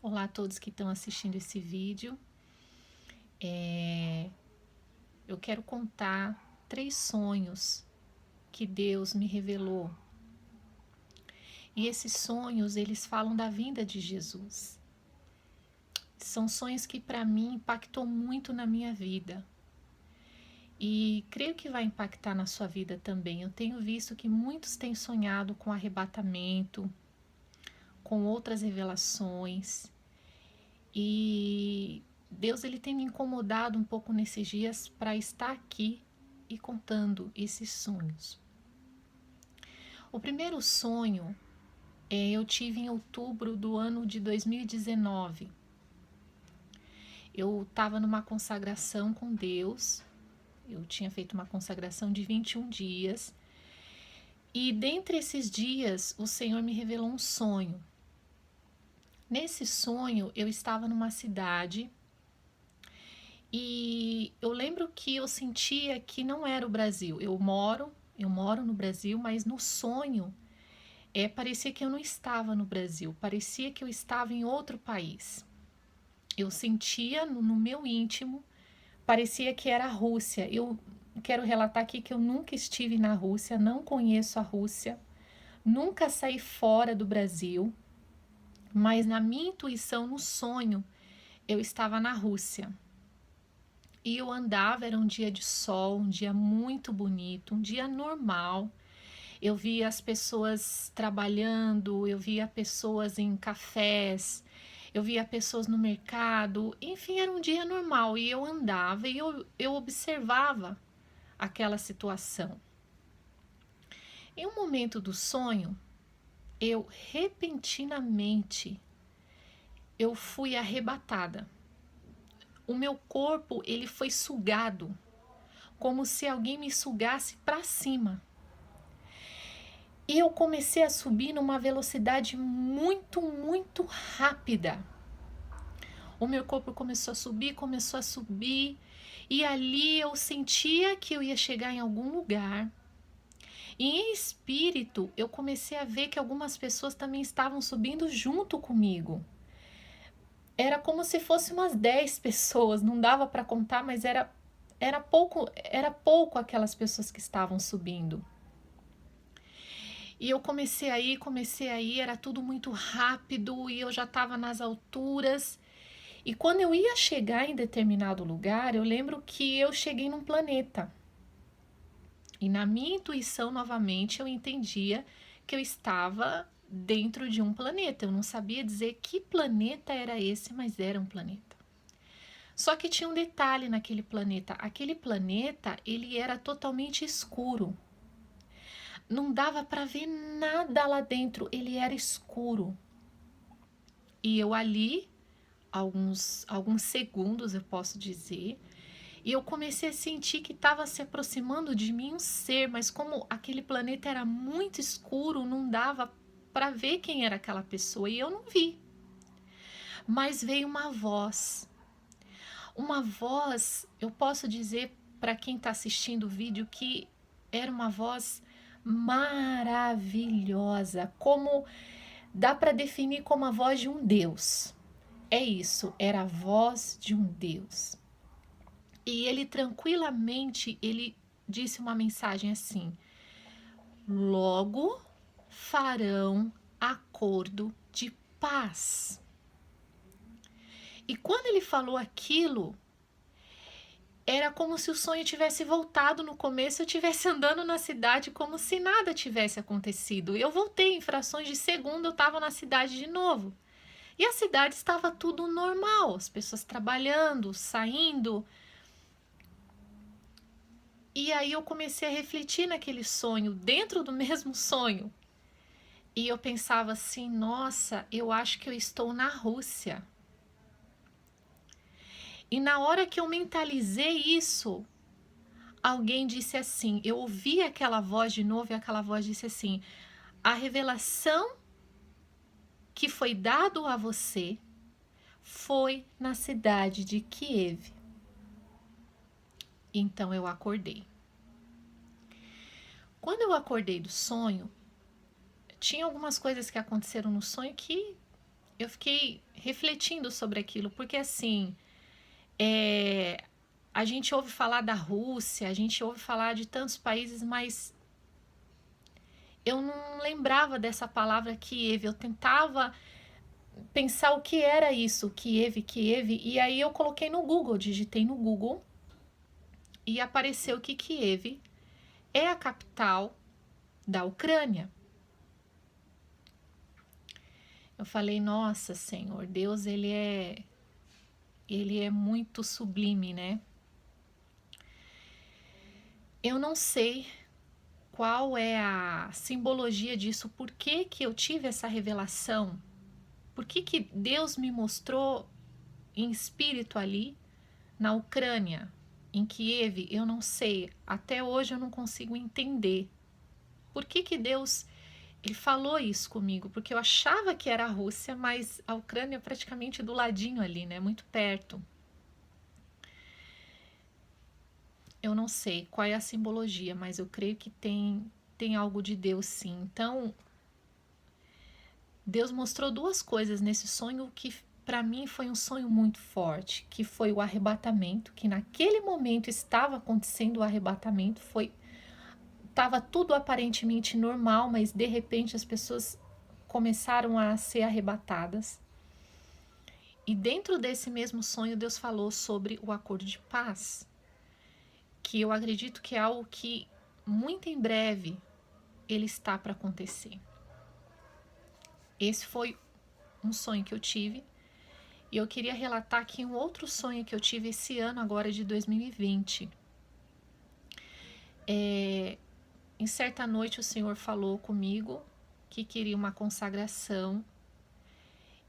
Olá a todos que estão assistindo esse vídeo. Eu quero contar 3 sonhos que Deus me revelou. E esses sonhos, eles falam da vinda de Jesus. São sonhos que para mim impactou muito na minha vida. E creio que vai impactar na sua vida também. Eu tenho visto que muitos têm sonhado com arrebatamento, com outras revelações. E Deus ele tem me incomodado um pouco nesses dias para estar aqui e contando esses sonhos. O primeiro sonho eu tive em outubro do ano de 2019. Eu estava numa consagração com Deus. Eu tinha feito uma consagração de 21 dias. E dentre esses dias, o Senhor me revelou um sonho. Nesse sonho, eu estava numa cidade e eu lembro que eu sentia que não era o Brasil. Eu moro no Brasil, mas no sonho parecia que eu não estava no Brasil, parecia que eu estava em outro país. Eu sentia no meu íntimo, parecia que era a Rússia. Eu quero relatar aqui que eu nunca estive na Rússia, não conheço a Rússia, nunca saí fora do Brasil, mas na minha intuição, no sonho, eu estava na Rússia. E eu andava, era um dia de sol, um dia muito bonito, um dia normal. Eu via as pessoas trabalhando, eu via pessoas em cafés, eu via pessoas no mercado, enfim, era um dia normal. E eu andava e eu observava aquela situação. Em um momento do sonho, eu repentinamente, eu fui arrebatada. O meu corpo, ele foi sugado, como se alguém me sugasse para cima. E eu comecei a subir numa velocidade muito, muito rápida. O meu corpo começou a subir, e ali eu sentia que eu ia chegar em algum lugar. E em espírito, eu comecei a ver que algumas pessoas também estavam subindo junto comigo. Era como se fosse umas 10 pessoas, não dava para contar, mas era pouco aquelas pessoas que estavam subindo. E eu comecei aí, era tudo muito rápido e eu já estava nas alturas. E quando eu ia chegar em determinado lugar, eu lembro que eu cheguei num planeta. E na minha intuição, novamente, eu entendia que eu estava dentro de um planeta. Eu não sabia dizer que planeta era esse, mas era um planeta. Só que tinha um detalhe naquele planeta. Aquele planeta, ele era totalmente escuro. Não dava para ver nada lá dentro, ele era escuro. E eu ali, alguns segundos eu posso dizer, e eu comecei a sentir que estava se aproximando de mim um ser, mas como aquele planeta era muito escuro, não dava para ver quem era aquela pessoa, e eu não vi. Mas veio uma voz. Uma voz, eu posso dizer para quem está assistindo o vídeo que era uma voz maravilhosa, como dá para definir como a voz de um Deus. É isso, era a voz de um Deus. E ele tranquilamente, ele disse uma mensagem assim: logo farão acordo de paz. E quando ele falou aquilo, era como se o sonho tivesse voltado no começo, eu estivesse andando na cidade como se nada tivesse acontecido. Eu voltei em frações de segundo, eu estava na cidade de novo. E a cidade estava tudo normal, as pessoas trabalhando, saindo. E aí eu comecei a refletir naquele sonho, dentro do mesmo sonho. E eu pensava assim, nossa, eu acho que eu estou na Rússia. E na hora que eu mentalizei isso, alguém disse assim, eu ouvi aquela voz de novo e aquela voz disse assim: a revelação que foi dado a você foi na cidade de Kiev. Então eu acordei. Quando eu acordei do sonho, tinha algumas coisas que aconteceram no sonho que eu fiquei refletindo sobre aquilo, porque assim, a gente ouve falar da Rússia, a gente ouve falar de tantos países, mas eu não lembrava dessa palavra Kiev. Eu tentava pensar o que era isso, Kiev, Kiev, e aí eu coloquei no Google, digitei no Google e apareceu que Kiev é a capital da Ucrânia. Eu falei, nossa, Senhor, Deus, ele é muito sublime, né? Eu não sei qual é a simbologia disso, por que que eu tive essa revelação, por que que Deus me mostrou em espírito ali na Ucrânia, em Kiev, eu não sei, até hoje eu não consigo entender. Por que que Deus ele falou isso comigo? Porque eu achava que era a Rússia, mas a Ucrânia é praticamente do ladinho ali, né? Muito perto. Eu não sei qual é a simbologia, mas eu creio que tem algo de Deus sim. Então, Deus mostrou duas coisas nesse sonho que para mim foi um sonho muito forte, que foi o arrebatamento, que naquele momento estava acontecendo o arrebatamento, estava tudo aparentemente normal, mas de repente as pessoas começaram a ser arrebatadas. E dentro desse mesmo sonho, Deus falou sobre o acordo de paz, que eu acredito que é algo que muito em breve ele está para acontecer. Esse foi um sonho que eu tive. E eu queria relatar aqui um outro sonho que eu tive esse ano agora de 2020. Em certa noite o Senhor falou comigo que queria uma consagração.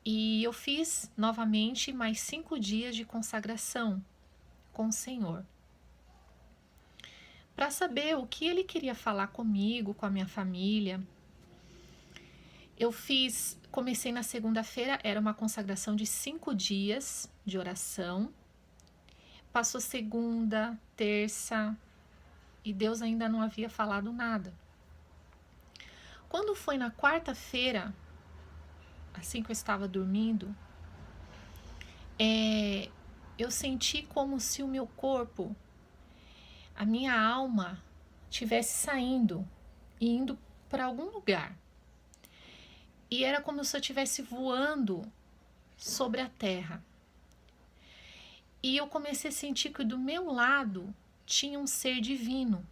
E eu fiz novamente mais 5 dias de consagração com o Senhor. Para saber o que Ele queria falar comigo, com a minha família. Comecei na segunda-feira, era uma consagração de 5 dias de oração. Passou segunda, terça, e Deus ainda não havia falado nada. Quando foi na quarta-feira, assim que eu estava dormindo, eu senti como se o meu corpo, a minha alma, estivesse saindo e indo para algum lugar. E era como se eu estivesse voando sobre a terra. E eu comecei a sentir que do meu lado tinha um ser divino.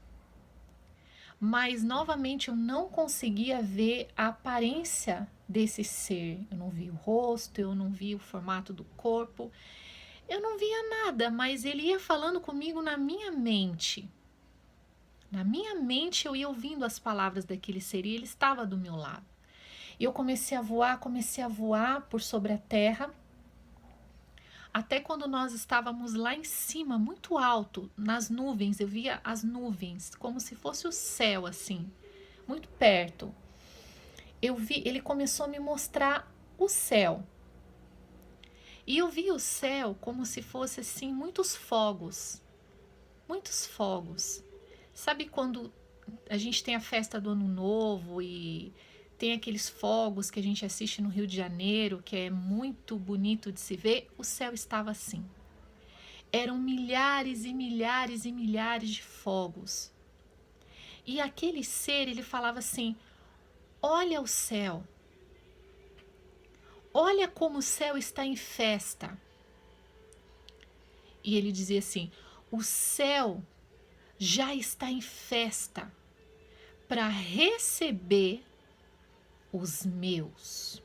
Mas novamente eu não conseguia ver a aparência desse ser. Eu não vi o rosto, eu não vi o formato do corpo. Eu não via nada, mas ele ia falando comigo na minha mente. Na minha mente eu ia ouvindo as palavras daquele ser e ele estava do meu lado. E eu comecei a voar por sobre a terra. Até quando nós estávamos lá em cima, muito alto, nas nuvens, eu via as nuvens, como se fosse o céu, assim, muito perto. Ele começou a me mostrar o céu. E eu vi o céu como se fosse, assim, muitos fogos. Muitos fogos. Sabe quando a gente tem a festa do Ano Novo e tem aqueles fogos que a gente assiste no Rio de Janeiro, que é muito bonito de se ver? O céu estava assim. Eram milhares e milhares e milhares de fogos. E aquele ser, ele falava assim: olha o céu. Olha como o céu está em festa. E ele dizia assim: o céu já está em festa para receber os meus.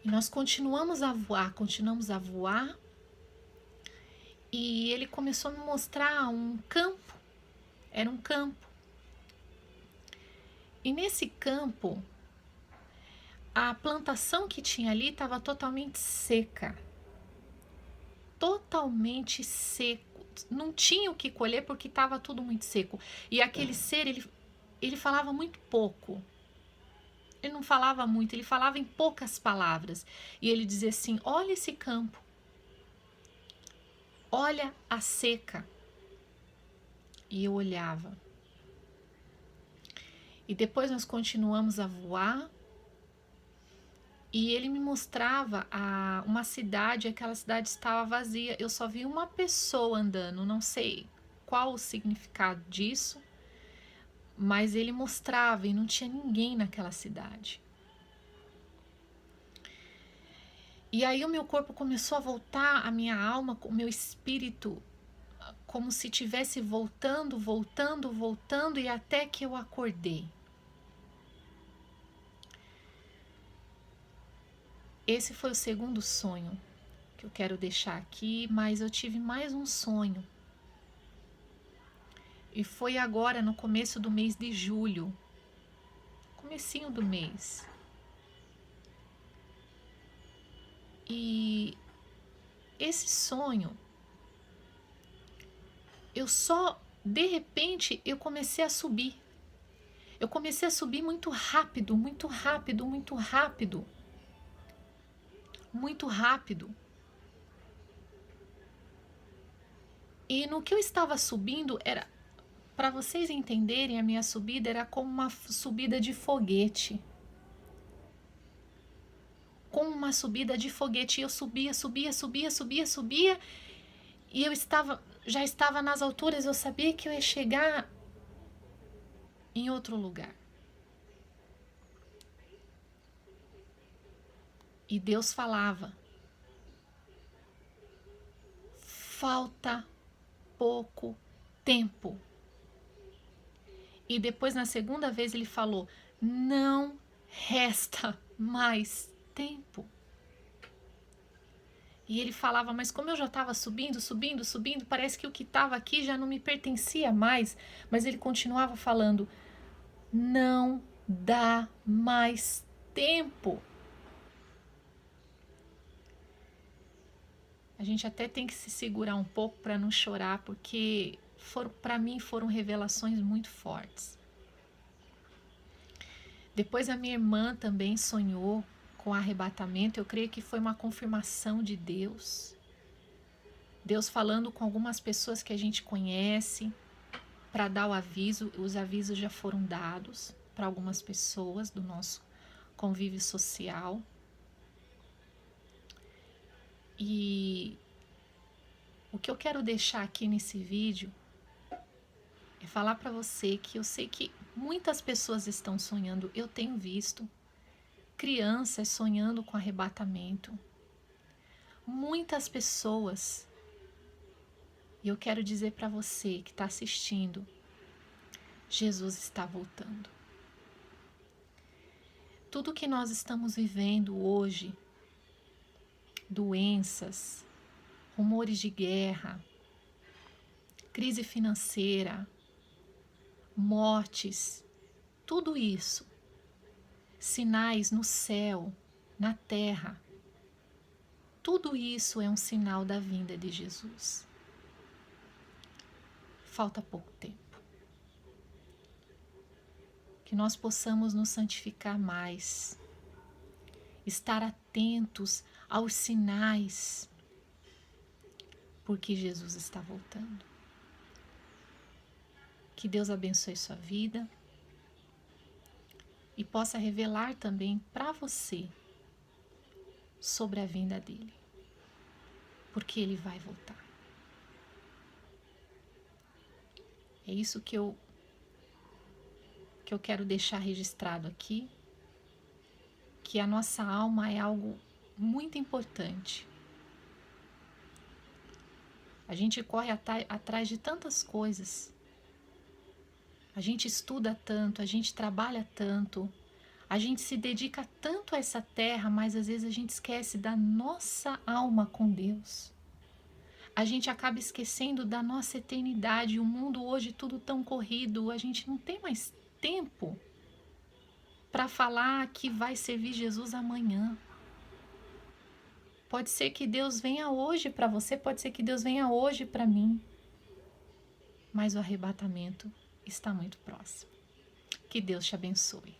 E nós continuamos a voar. E ele começou a me mostrar um campo. Era um campo. E nesse campo, a plantação que tinha ali estava totalmente seca. Totalmente seco. Não tinha o que colher porque estava tudo muito seco. E aquele ser, ele falava muito pouco. Ele não falava muito, ele falava em poucas palavras. E ele dizia assim: olha esse campo. Olha a seca. E eu olhava. E depois nós continuamos a voar. E ele me mostrava uma cidade, aquela cidade estava vazia. Eu só vi uma pessoa andando, não sei qual o significado disso, mas ele mostrava e não tinha ninguém naquela cidade. E aí o meu corpo começou a voltar, a minha alma, o meu espírito, como se estivesse voltando, voltando, voltando, e até que eu acordei. Esse foi o segundo sonho que eu quero deixar aqui, mas eu tive mais um sonho. E foi agora no começo do mês de julho, comecinho do mês. E esse sonho, de repente, eu comecei a subir. Eu comecei a subir muito rápido, muito rápido, muito rápido. Muito rápido. E no que eu estava subindo, era, para vocês entenderem, a minha subida era como uma subida de foguete. Como uma subida de foguete. E eu subia, subia, subia, subia, subia. E eu já estava nas alturas, eu sabia que eu ia chegar em outro lugar. E Deus falava: falta pouco tempo. E depois, na segunda vez, ele falou: não resta mais tempo. E ele falava: mas como eu já estava subindo, subindo, subindo, parece que o que estava aqui já não me pertencia mais. Mas ele continuava falando: não dá mais tempo. A gente até tem que se segurar um pouco para não chorar, porque para mim foram revelações muito fortes. Depois a minha irmã também sonhou com arrebatamento. Eu creio que foi uma confirmação de Deus. Deus falando com algumas pessoas que a gente conhece para dar o aviso. Os avisos já foram dados para algumas pessoas do nosso convívio social. E o que eu quero deixar aqui nesse vídeo é falar para você que eu sei que muitas pessoas estão sonhando. Eu tenho visto crianças sonhando com arrebatamento. Muitas pessoas. E eu quero dizer para você que está assistindo: Jesus está voltando. Tudo que nós estamos vivendo hoje, doenças, rumores de guerra, crise financeira, mortes, tudo isso, sinais no céu, na terra, tudo isso é um sinal da vinda de Jesus. Falta pouco tempo. Que nós possamos nos santificar mais, estar atentos aos sinais, porque Jesus está voltando. Que Deus abençoe sua vida e possa revelar também para você sobre a vinda dele, porque ele vai voltar. É isso que eu quero deixar registrado aqui, que a nossa alma é algo muito importante. A gente corre atrás de tantas coisas. A gente estuda tanto, a gente trabalha tanto, a gente se dedica tanto a essa terra, mas às vezes a gente esquece da nossa alma com Deus. A gente acaba esquecendo da nossa eternidade. O mundo hoje tudo tão corrido, a gente não tem mais tempo para falar que vai servir Jesus amanhã. Pode ser que Deus venha hoje para você, pode ser que Deus venha hoje para mim, mas o arrebatamento está muito próximo. Que Deus te abençoe.